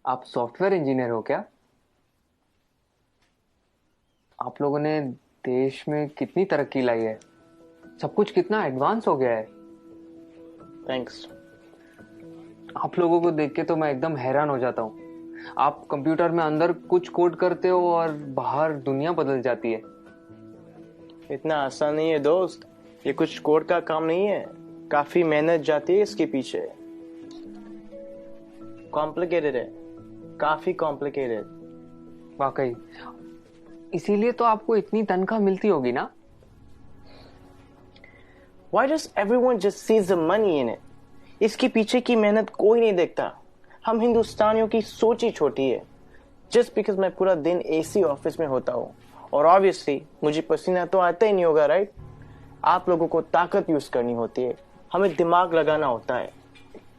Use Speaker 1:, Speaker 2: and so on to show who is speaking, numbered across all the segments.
Speaker 1: आप software engineer हो क्या? आप लोगों ने देश में कितनी तरक्की लाई है, सब कुछ कितना एडवांस हो गया है।
Speaker 2: थैंक्स।
Speaker 1: आप लोगों को देख के तो मैं एकदम हैरान हो जाता हूँ। आप कंप्यूटर में अंदर कुछ कोड करते हो और बाहर दुनिया बदल जाती है।
Speaker 2: इतना आसान नहीं है दोस्त, ये कुछ कोड का काम नहीं है, काफी मेहनत जाती है इसके पीछे। कॉम्प्लिकेटेड है, काफी कॉम्प्लिकेटेड।
Speaker 1: वाकई, इसीलिए तो आपको इतनी तनख्वाह मिलती होगी ना?
Speaker 2: Why does everyone just sees the money in it? इसके पीछे की मेहनत कोई नहीं देखता। हम हिंदुस्तानियों की सोच ही छोटी है। Just because मैं पूरा दिन एसी ऑफिस में होता हूँ और ऑब्वियसली मुझे पसीना तो आता ही नहीं होगा, राइट? आप लोगों को ताकत यूज करनी होती है, हमें दिमाग लगाना होता है।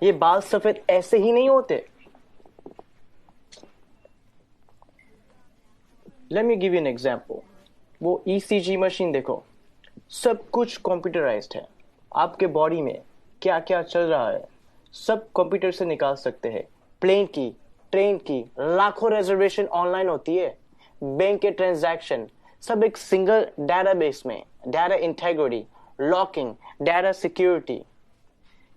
Speaker 2: ये बाल सफेद ऐसे ही नहीं होते। Let me give you an example. वो ECG मशीन देखो, सब कुछ कंप्यूटराइज्ड है। आपके बॉडी में क्या क्या चल रहा है सब कंप्यूटर से निकाल सकते हैं। प्लेन की, ट्रेन की, लाखों रिजर्वेशन ऑनलाइन होती है। बैंक के ट्रांजैक्शन सब एक सिंगल डेटाबेस में। Data integrity, locking, data security.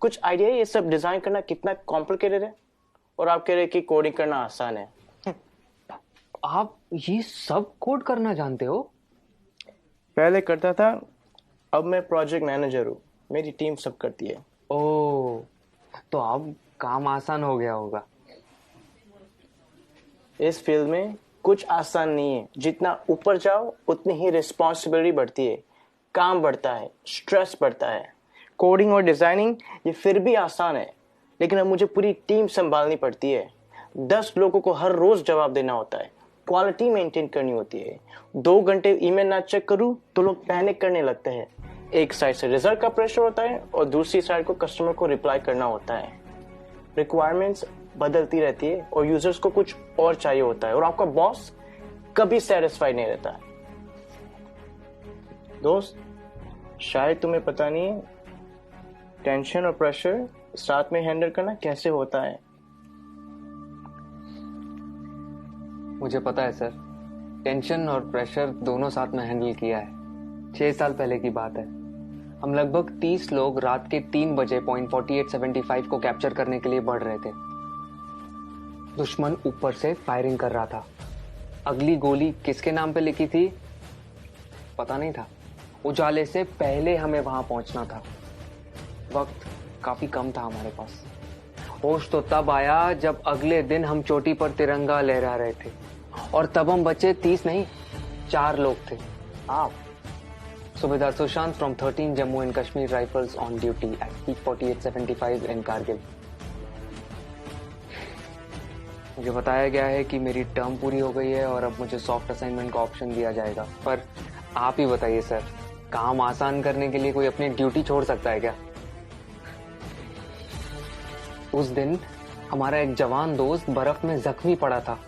Speaker 2: कुछ आइडिया ये सब डिजाइन करना कितना कॉम्प्लिकेटेड है? और आप कह रहे कि कोडिंग करना आसान है।
Speaker 1: आप ये सब कोड करना जानते हो?
Speaker 2: पहले करता था, अब मैं प्रोजेक्ट मैनेजर हूँ, मेरी टीम सब करती है।
Speaker 1: ओह, तो अब काम आसान हो गया होगा।
Speaker 2: इस फील्ड में कुछ आसान नहीं है, जितना ऊपर जाओ उतनी ही रिस्पॉन्सिबिलिटी बढ़ती है, काम बढ़ता है, स्ट्रेस बढ़ता है। कोडिंग और डिजाइनिंग ये फिर भी आसान है, लेकिन अब मुझे पूरी टीम संभालनी पड़ती है। 10 लोगों को हर रोज जवाब देना होता है, क्वालिटी मेंटेन करनी होती है। 2 घंटे ईमेल ना चेक करूं तो लोग पैनिक करने लगते हैं। एक साइड से रिजल्ट का प्रेशर होता है और दूसरी साइड को कस्टमर को रिप्लाई करना होता है। रिक्वायरमेंट्स बदलती रहती है और यूजर्स को कुछ और चाहिए होता है, और आपका बॉस कभी सेटिस्फाइड नहीं रहता है। दोस्त, शायद तुम्हें पता नहीं है टेंशन और प्रेशर साथ में हैंडल करना कैसे होता है।
Speaker 1: मुझे पता है सर, टेंशन और प्रेशर दोनों साथ में हैंडल किया है। 6 साल पहले की बात है। हम लगभग 30 लोग रात के 3 बजे पॉइंट 4875 को कैप्चर करने के लिए बढ़ रहे थे। दुश्मन ऊपर से फायरिंग कर रहा था। अगली गोली किसके नाम पे लिखी थी पता नहीं था। उजाले से पहले हमें वहां पहुंचना था। वक्त काफी कम था हमारे पास। होश तो तब आया जब अगले दिन हम चोटी पर तिरंगा लहरा रहे थे, और तब हम बचे 30 नहीं, 4 लोग थे। आप subedar Sushant from 13 Jammu and Kashmir rifles on duty at peak 4875 in Kargil. मुझे बताया गया है कि मेरी टर्म पूरी हो गई है और अब मुझे सॉफ्ट असाइनमेंट का ऑप्शन दिया जाएगा। पर आप ही बताइए सर, काम आसान करने के लिए कोई अपनी ड्यूटी छोड़ सकता है क्या? उस दिन हमारा एक जवान दोस्त बर्फ में जख्मी पड़ा था।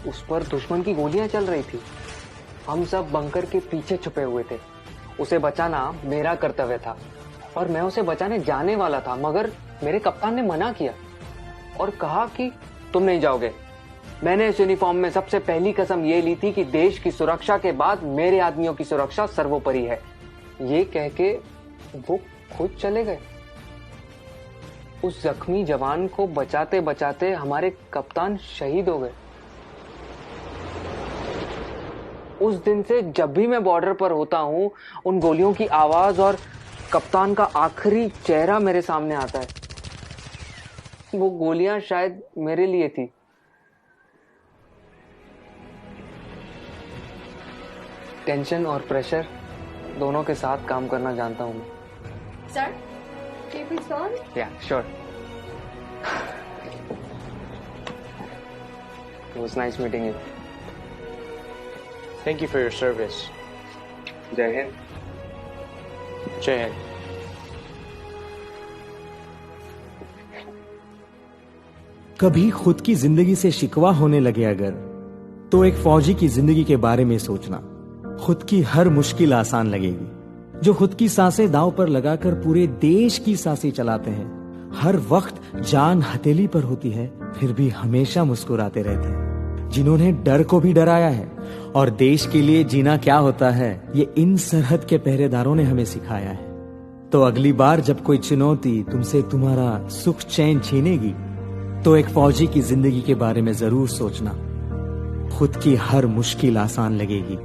Speaker 1: उस पर दुश्मन की गोलियां चल रही थी। हम सब बंकर के पीछे छुपे हुए थे। उसे बचाना मेरा कर्तव्य था और मैं उसे बचाने जाने वाला था, मगर मेरे कप्तान ने मना किया और कहा कि तुम नहीं जाओगे। मैंने इस यूनिफॉर्म में सबसे पहली कसम ये ली थी कि देश की सुरक्षा के बाद मेरे आदमियों की सुरक्षा सर्वोपरि है। ये कह के वो खुद चले गए। उस जख्मी जवान को बचाते बचाते हमारे कप्तान शहीद हो गए। उस दिन से जब भी मैं बॉर्डर पर होता हूं, उन गोलियों की आवाज और कप्तान का आखिरी चेहरा मेरे सामने आता है। वो गोलियां शायद मेरे लिए थी। टेंशन और प्रेशर दोनों के साथ काम करना जानता हूं मैं।
Speaker 3: Sir, can you please go on?
Speaker 1: Yeah, sure. It was nice meeting you.
Speaker 2: Thank you for your service.
Speaker 1: जय हिंद।
Speaker 2: जय हिंद।
Speaker 4: कभी खुद की जिंदगी से शिकवा होने लगे अगर, तो एक फौजी की जिंदगी के बारे में सोचना। खुद की हर मुश्किल आसान लगेगी। जो खुद की सांसें दांव पर लगाकर पूरे देश की सांसें चलाते हैं, हर वक्त जान हथेली पर होती है, फिर भी हमेशा मुस्कुराते रहते हैं, जिन्होंने डर को भी डराया है और देश के लिए जीना क्या होता है ये इन सरहद के पहरेदारों ने हमें सिखाया है। तो अगली बार जब कोई चुनौती तुमसे तुम्हारा सुख चैन छीनेगी, तो एक फौजी की जिंदगी के बारे में जरूर सोचना। खुद की हर मुश्किल आसान लगेगी।